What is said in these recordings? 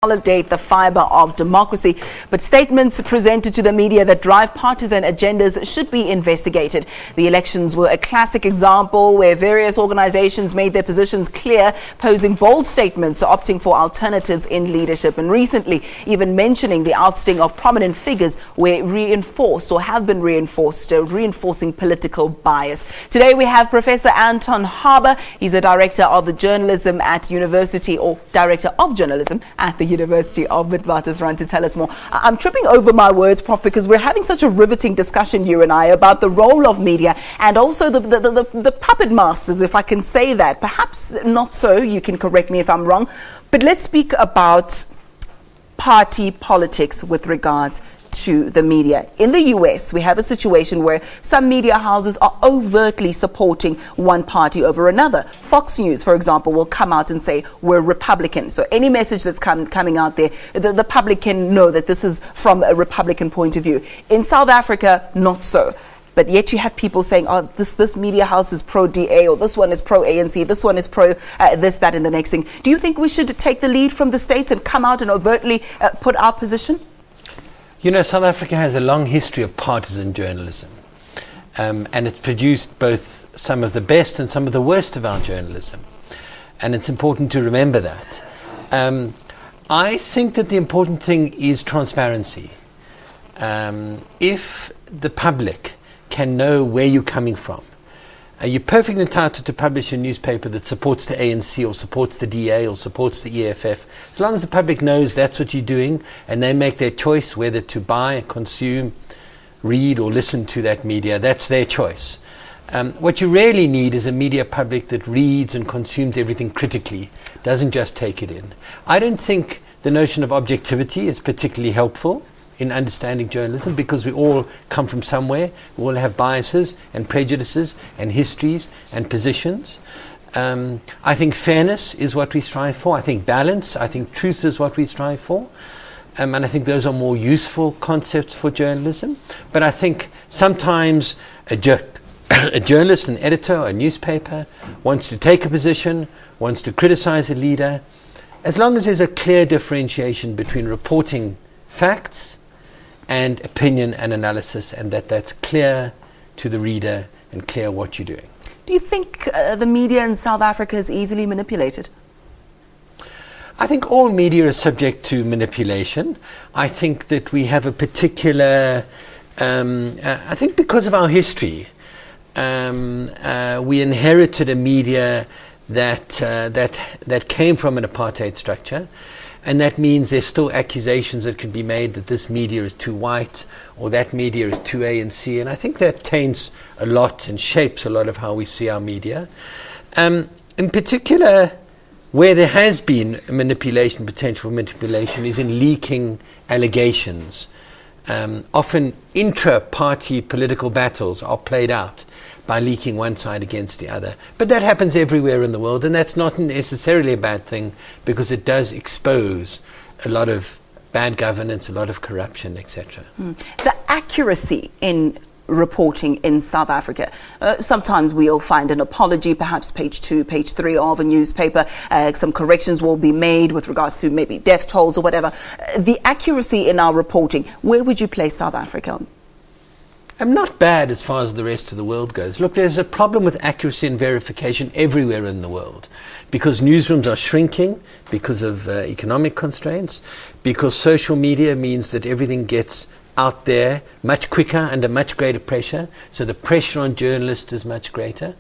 consolidate the fibre of democracy, but statements presented to the media that drive partisan agendas should be investigated. The elections were a classic example where various organizations made their positions clear, posing bold statements, opting for alternatives in leadership, and recently even mentioning the ousting of prominent figures were reinforced or have been reinforcing political bias. Today we have Professor Anton Harber. He's the Director of Journalism at the University of Witwatersrand to tell us more. I'm tripping over my words, Prof, because we're having such a riveting discussion, you and I, about the role of media and also the puppet masters, if I can say that. Perhaps not so, you can correct me if I'm wrong, but let's speak about party politics with regards to the media. In the US, we have a situation where some media houses are overtly supporting one party over another. Fox News, for example, will come out and say, we're Republican. So any message that's coming out there, the public can know that this is from a Republican point of view. In South Africa, not so. But yet you have people saying, oh, this media house is pro-DA, or this one is pro-ANC, this one is pro this, that, and the next thing. Do you think we should take the lead from the States and come out and overtly put our position? You know, South Africa has a long history of partisan journalism, and it's produced both some of the best and some of the worst of our journalism, and it's important to remember that. I think that the important thing is transparency. If the public can know where you're coming from, you're perfectly entitled to publish a newspaper that supports the ANC or supports the DA or supports the EFF. As long as the public knows that's what you're doing and they make their choice whether to buy, consume, read or listen to that media, that's their choice. What you really need is a media public that reads and consumes everything critically, doesn't just take it in. I don't think the notion of objectivity is particularly helpful in understanding journalism, because we all come from somewhere. We all have biases and prejudices and histories and positions. I think fairness is what we strive for. I think balance, I think truth is what we strive for. And I think those are more useful concepts for journalism. But I think sometimes a journalist, an editor, or a newspaper wants to take a position, wants to criticize a leader. As long as there's a clear differentiation between reporting facts and opinion and analysis, and that's clear to the reader and clear what you're doing. Do you think the media in South Africa is easily manipulated? I think all media is subject to manipulation. I think that we have a particular, I think because of our history, we inherited a media that came from an apartheid structure. And that means there's still accusations that can be made that this media is too white or that media is too ANC. And I think that taints a lot and shapes a lot of how we see our media. In particular, where there has been manipulation, potential manipulation, is in leaking allegations. Often intra-party political battles are played out by leaking one side against the other. But that happens everywhere in the world, and that's not necessarily a bad thing, because it does expose a lot of bad governance, a lot of corruption, etc. The accuracy in reporting in South Africa. Sometimes we'll find an apology, perhaps page 2, page 3 of a newspaper. Some corrections will be made with regards to maybe death tolls or whatever. The accuracy in our reporting, where would you place South Africa? Not bad as far as the rest of the world goes. Look, there's a problem with accuracy and verification everywhere in the world, because newsrooms are shrinking because of economic constraints, because social media means that everything gets out there much quicker under much greater pressure, so the pressure on journalists is much greater.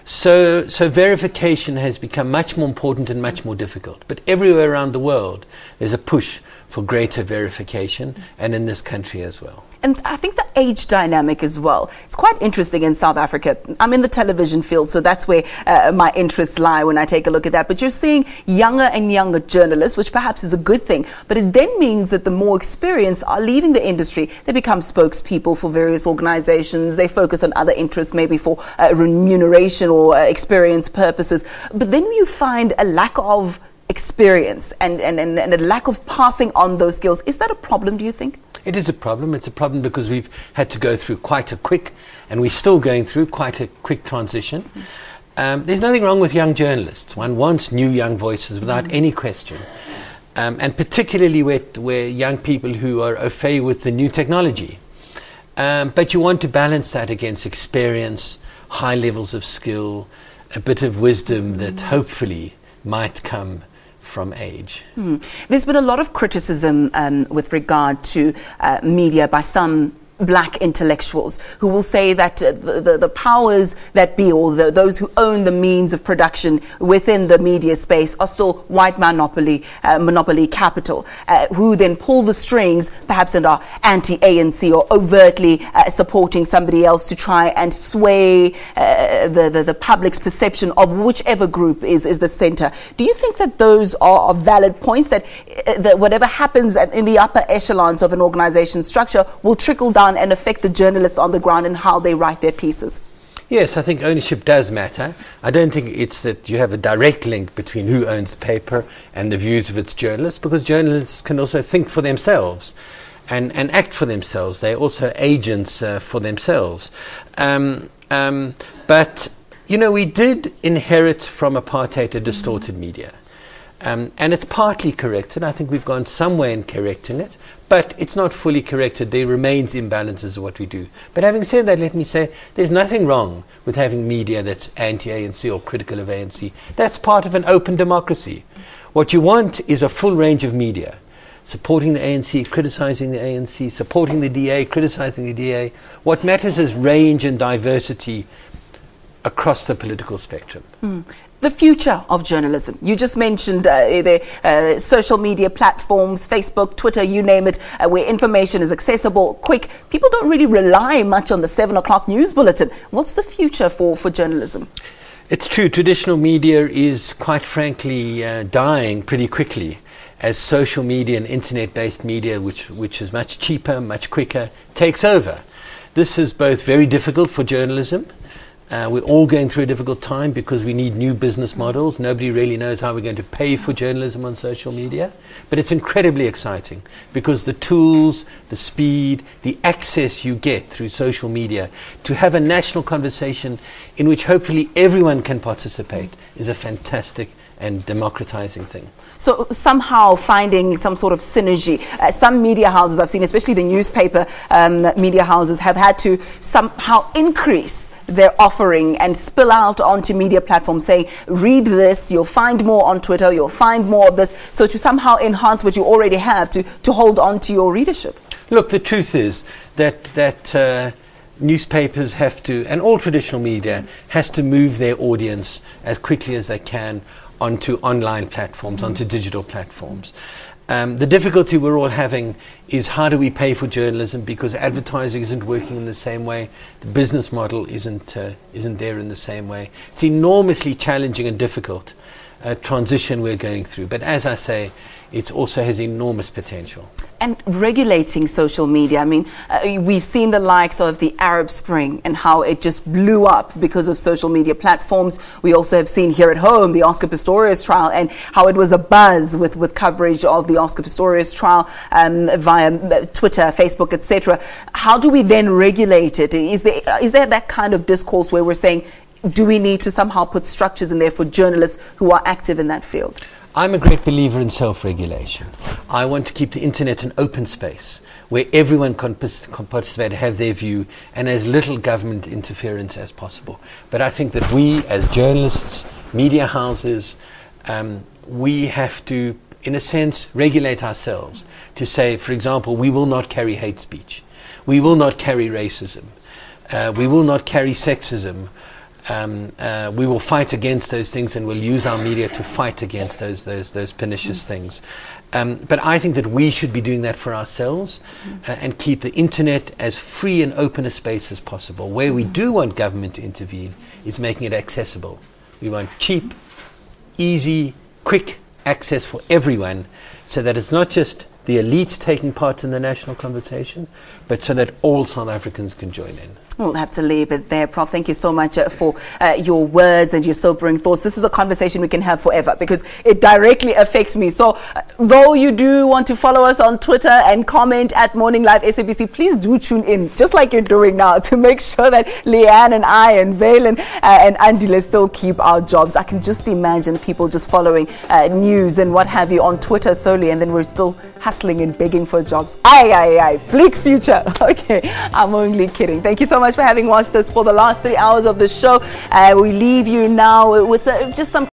So verification has become much more important and much more difficult. But everywhere around the world, there's a push for greater verification, and in this country as well. And I think the age dynamic as well. It's quite interesting in South Africa. I'm in the television field, so that's where my interests lie when I take a look at that. But you're seeing younger and younger journalists, which perhaps is a good thing. But it then means that the more experienced are leaving the industry. They become spokespeople for various organizations. They focus on other interests, maybe for remuneration or experience purposes. But then you find a lack of experience and a lack of passing on those skills. Is that a problem, do you think? It is a problem. It's a problem because we've had to go through quite a quick, and we're still going through quite a quick transition. There's nothing wrong with young journalists. One wants new young voices without any question. and particularly where young people who are au fait with the new technology. But you want to balance that against experience, high levels of skill, a bit of wisdom that hopefully might come from age. There's been a lot of criticism with regard to media by some black intellectuals who will say that the powers that be, or those who own the means of production within the media space, are still white monopoly capital, who then pull the strings perhaps and are anti-ANC or overtly supporting somebody else to try and sway the public's perception of whichever group is the center. Do you think that those are valid points, that whatever happens in the upper echelons of an organization's structure will trickle down and affect the journalists on the ground and how they write their pieces? Yes, I think ownership does matter. I don't think it's that you have a direct link between who owns the paper and the views of its journalists, because journalists can also think for themselves and act for themselves. They're also agents for themselves. But, you know, we did inherit from apartheid a distorted media. And it's partly corrected. I think we've gone some way in correcting it, but it's not fully corrected. There remains imbalances of what we do. But having said that, let me say there's nothing wrong with having media that's anti-ANC or critical of ANC. That's part of an open democracy. What you want is a full range of media, supporting the ANC, criticizing the ANC, supporting the DA, criticizing the DA. What matters is range and diversity across the political spectrum. The future of journalism. You just mentioned the social media platforms, Facebook, Twitter, you name it, where information is accessible, quick. People don't really rely much on the 7 o'clock news bulletin. What's the future for journalism? It's true. Traditional media is, quite frankly, dying pretty quickly as social media and internet-based media, which is much cheaper, much quicker, takes over. This is both very difficult for journalism. We're all going through a difficult time because we need new business models. Nobody really knows how we're going to pay for journalism on social media. But it's incredibly exciting because the tools, the speed, the access you get through social media to have a national conversation in which hopefully everyone can participate is a fantastic and democratizing thing. So somehow finding some sort of synergy. Some media houses I've seen, especially the newspaper media houses, have had to somehow increase their offering and spill out onto media platforms saying, read this, you'll find more on Twitter, you'll find more of this. So to somehow enhance what you already have to hold on to your readership. Look, the truth is that newspapers have to, and all traditional media has to move their audience as quickly as they can onto online platforms, onto digital platforms. The difficulty we're all having is how do we pay for journalism, because advertising isn't working in the same way, the business model isn't there in the same way. It's enormously challenging and difficult transition we're going through, but as I say, it also has enormous potential. And regulating social media, I mean, we've seen the likes of the Arab Spring and how it just blew up because of social media platforms. We also have seen here at home the Oscar Pistorius trial and how it was a buzz with coverage of the Oscar Pistorius trial via Twitter, Facebook, etc. How do we then regulate it? Is there that kind of discourse where we're saying, do we need to somehow put structures in there for journalists who are active in that field? I'm a great believer in self-regulation. I want to keep the internet an open space where everyone can participate, have their view, and as little government interference as possible. But I think that we, as journalists, media houses, we have to, in a sense, regulate ourselves to say, for example, we will not carry hate speech. We will not carry racism. We will not carry sexism. We will fight against those things, and we'll use our media to fight against those pernicious things. But I think that we should be doing that for ourselves and keep the internet as free and open a space as possible. Where we do want government to intervene is making it accessible. We want cheap, easy, quick access for everyone, so that it's not just the elite taking part in the national conversation, but so that all South Africans can join in. We'll have to leave it there, Prof. Thank you so much for your words and your sobering thoughts. This is a conversation we can have forever because it directly affects me. So though you do want to follow us on Twitter and comment at Morning Live SABC, please do tune in, just like you're doing now, to make sure that Leanne and I and Valen and Andile still keep our jobs. I can just imagine people just following news and what have you on Twitter solely, and then we're still hustling and begging for jobs. Aye, bleak future. Okay, I'm only kidding. Thank you so much for having watched us for the last 3 hours of the show. We leave you now with just some